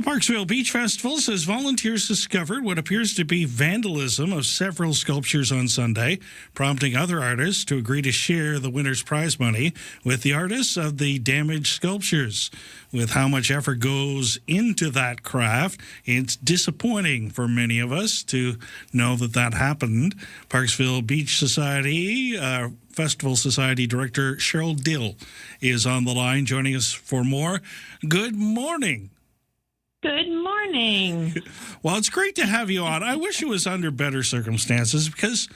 The Parksville Beach Festival says volunteers discovered what appears to be vandalism of several sculptures on Sunday, prompting other artists to agree to share the winner's prize money with the artists of the damaged sculptures. With how much effort goes into that craft, it's disappointing for many of us to know that happened. Parksville Beach Society Festival Society Director Cheryl Dill is on the line, joining us for more. Good morning. Good morning. Well, it's great to have you on. I wish it was under better circumstances because,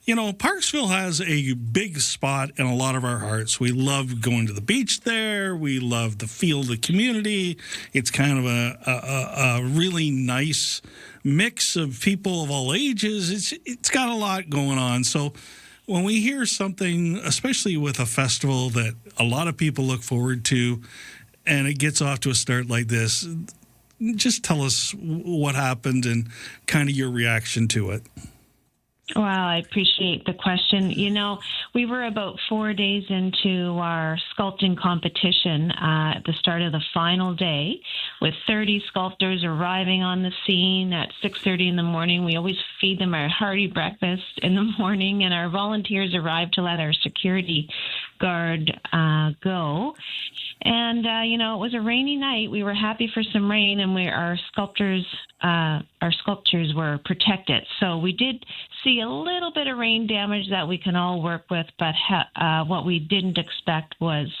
you know, Parksville has a big spot in a lot of our hearts. We love going to the beach there. We love the feel of the community. It's kind of a really nice mix of people of all ages. It's got a lot going on. So when we hear something, especially with a festival that a lot of people look forward to, and it gets off to a start like this, just tell us what happened and kind of your reaction to it. Well, I appreciate the question. You know, we were about 4 days into our sculpting competition at the start of the final day, with 30 sculptors arriving on the scene at 6:30 in the morning. We always feed them our hearty breakfast in the morning, and our volunteers arrived to let our security guard go. And, you know, it was a rainy night. We were happy for some rain, and our sculptures were protected. So we did see a little bit of rain damage that we can all work with, but what we didn't expect was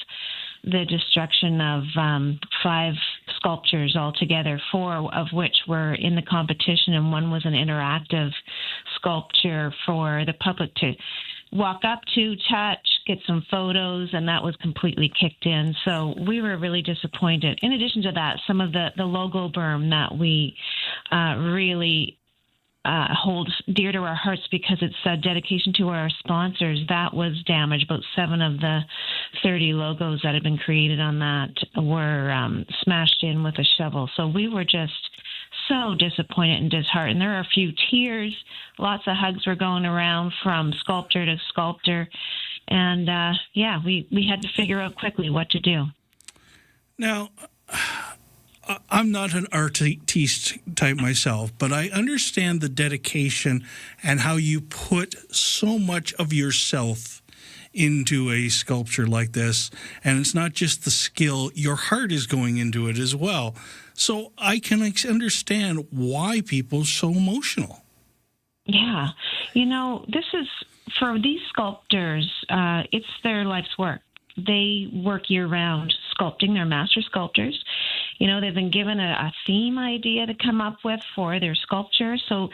the destruction of 5 sculptures altogether, 4 of which were in the competition, and 1 was an interactive sculpture for the public to walk up to, touch, get some photos, and that was completely kicked in. So we were really disappointed. In addition to that, some of the logo berm that we really hold dear to our hearts because it's a dedication to our sponsors, that was damaged. About 7 of the 30 logos that had been created on that were smashed in with a shovel. So we were just so disappointed and disheartened. There are a few tears. Lots of hugs were going around from sculptor to sculptor. And, we had to figure out quickly what to do. Now, I'm not an artiste type myself, but I understand the dedication and how you put so much of yourself into a sculpture like this. And it's not just the skill, your heart is going into it as well. So I can understand why people are so emotional. Yeah. You know, this is, for these sculptors, it's their life's work. They work year-round sculpting. They're master sculptors. You know, they've been given a theme idea to come up with for their sculpture. So,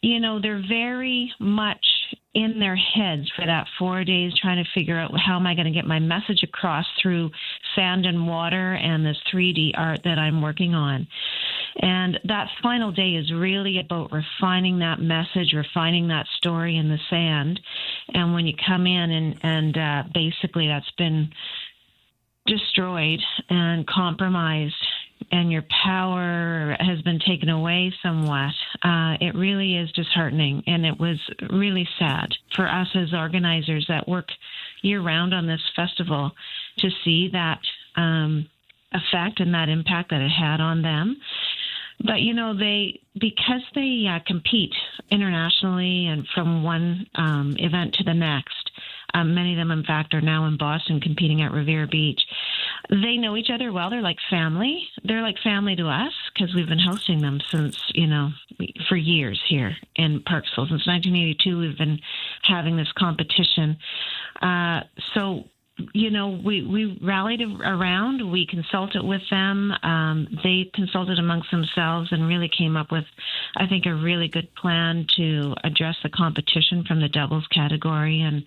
you know, they're very much in their heads for that 4 days trying to figure out how am I going to get my message across through sand and water and this 3D art that I'm working on. And that final day is really about refining that message, refining that story in the sand. And when you come in and basically that's been destroyed and compromised and your power has been taken away somewhat, it really is disheartening. And it was really sad for us as organizers that work year-round on this festival to see that effect and that impact that it had on them. But, you know, because they compete internationally and from one event to the next, many of them, in fact, are now in Boston competing at Revere Beach. They know each other well. They're like family. They're like family to us because we've been hosting them since, you know, for years here in Parksville. Since 1982, we've been having this competition. So, you know, we rallied around. We consulted with them. They consulted amongst themselves and really came up with, I think, a really good plan to address the competition from the doubles category. And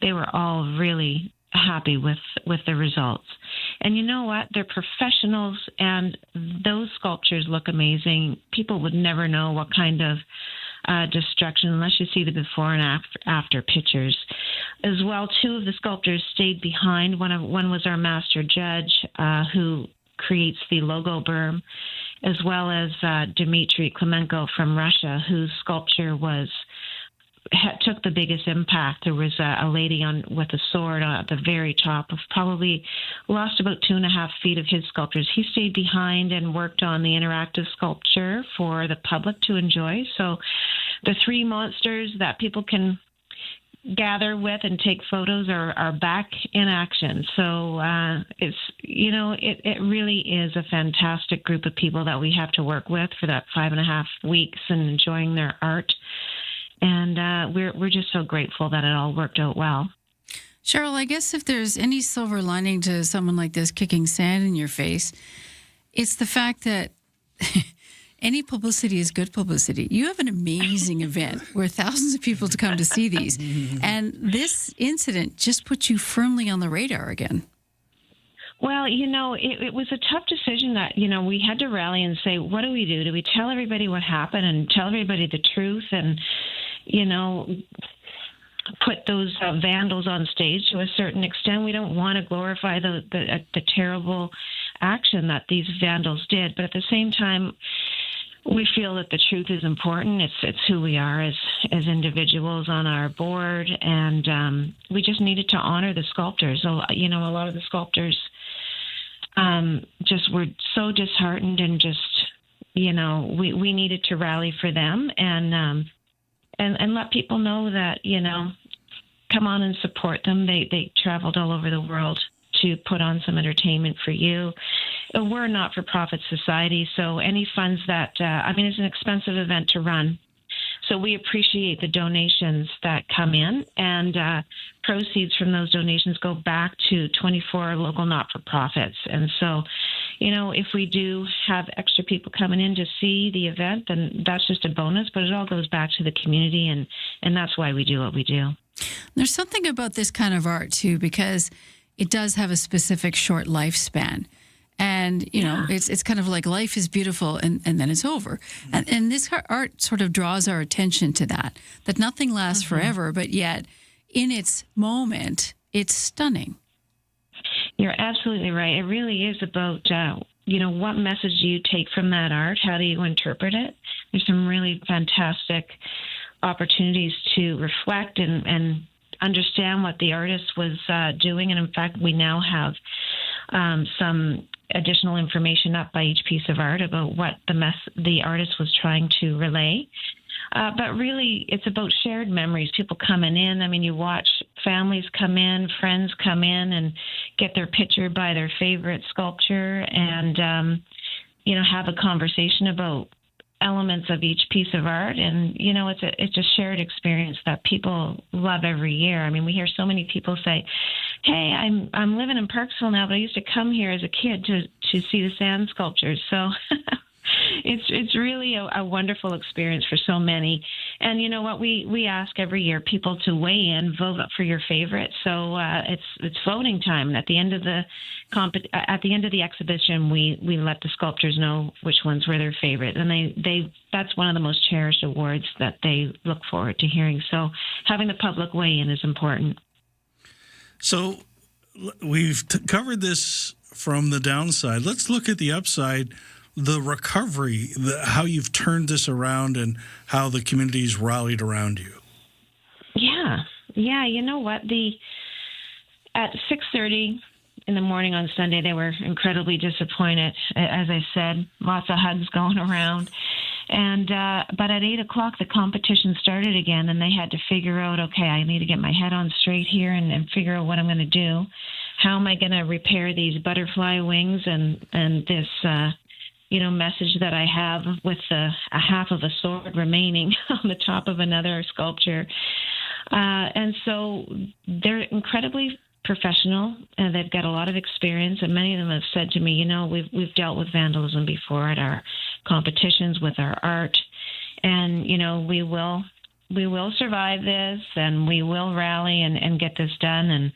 they were all really happy with the results. And you know what? They're professionals, and those sculptures look amazing. People would never know what kind of destruction unless you see the before and after pictures. As well, 2 of the sculptors stayed behind. One was our master judge who creates the logo berm, as well as Dmitry Klemenko from Russia, whose sculpture was took the biggest impact. There was a lady with a sword at the very top of probably lost about 2.5 feet of his sculptures. He stayed behind and worked on the interactive sculpture for the public to enjoy. So the 3 monsters that people can gather with and take photos are back in action. So it really is a fantastic group of people that we have to work with for that 5.5 weeks and enjoying their art. And we're just so grateful that it all worked out well. Cheryl, I guess if there's any silver lining to someone like this kicking sand in your face, it's the fact that any publicity is good publicity. You have an amazing event where thousands of people to come to see these. And this incident just puts you firmly on the radar again. Well, it was a tough decision that, we had to rally and say, what do we do? Do we tell everybody what happened and tell everybody the truth and, put those vandals on stage to a certain extent? We don't want to glorify the terrible action that these vandals did. But at the same time, we feel that the truth is important. It's who we are as individuals on our board. And we just needed to honor the sculptors. So, a lot of the sculptors just were so disheartened and just, we needed to rally for them and let people know that, come on and support them. They traveled all over the world to put on some entertainment for you. We're a not-for-profit society, so any funds that, it's an expensive event to run. So we appreciate the donations that come in, and proceeds from those donations go back to 24 local not-for-profits. And so, if we do have extra people coming in to see the event, then that's just a bonus, but it all goes back to the community, and that's why we do what we do. There's something about this kind of art, too, because it does have a specific short lifespan. And, it's kind of like life is beautiful and then it's over. And this art sort of draws our attention to that nothing lasts forever, but yet in its moment, it's stunning. You're absolutely right. It really is about, what message do you take from that art? How do you interpret it? There's some really fantastic opportunities to reflect and understand what the artist was doing. And in fact, we now have some additional information up by each piece of art about what the artist was trying to relay. But really, it's about shared memories, people coming in. I mean, you watch families come in, friends come in and get their picture by their favorite sculpture and, have a conversation about elements of each piece of art. And, it's a shared experience that people love every year. I mean, we hear so many people say, hey, I'm living in Parksville now, but I used to come here as a kid to see the sand sculptures. So it's really a wonderful experience for so many. And you know what? We ask every year people to weigh in, vote for your favorite. So it's voting time. And at the end of the exhibition, we let the sculptors know which ones were their favorite, and that's one of the most cherished awards that they look forward to hearing. So having the public weigh in is important. So we've covered this from the downside. Let's look at the upside. The recovery, how you've turned this around and how the community's rallied around you. Yeah. You know what? At 6:30 in the morning on Sunday, they were incredibly disappointed. As I said, lots of hugs going around. And but at 8 o'clock, the competition started again, and they had to figure out, okay, I need to get my head on straight here and figure out what I'm going to do. How am I going to repair these butterfly wings and this message that I have with a half of a sword remaining on the top of another sculpture. And so they're incredibly professional, and they've got a lot of experience, and many of them have said to me, we've dealt with vandalism before at our competitions with our art, and, we will survive this, and we will rally and get this done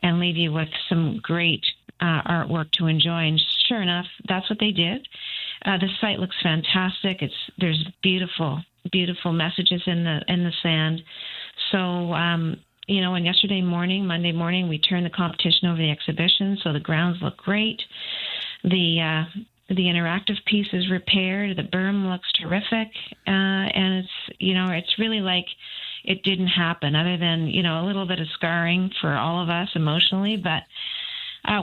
and leave you with some great artwork to enjoy. And sure enough, that's what they did. The site looks fantastic. There's beautiful messages in the sand. So, and yesterday morning, Monday morning, we turned the competition over to the exhibition. So the grounds look great. The interactive piece is repaired. The berm looks terrific. And it's really like it didn't happen, other than, you know, a little bit of scarring for all of us emotionally, but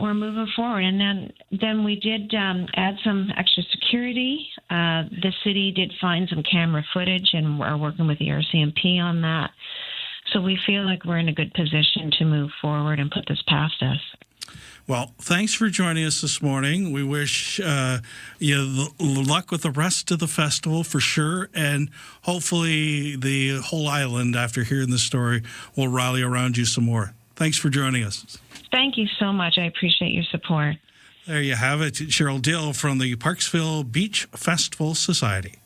we're moving forward. And then we did add some extra security. The city did find some camera footage, and we're working with the RCMP on that. So we feel like we're in a good position to move forward and put this past us. Well, thanks for joining us this morning. We wish you luck with the rest of the festival for sure, and hopefully the whole island, after hearing the story, will rally around you some more. Thanks for joining us. Thank you so much. I appreciate your support. There you have it. Cheryl Dill from the Parksville Beach Festival Society.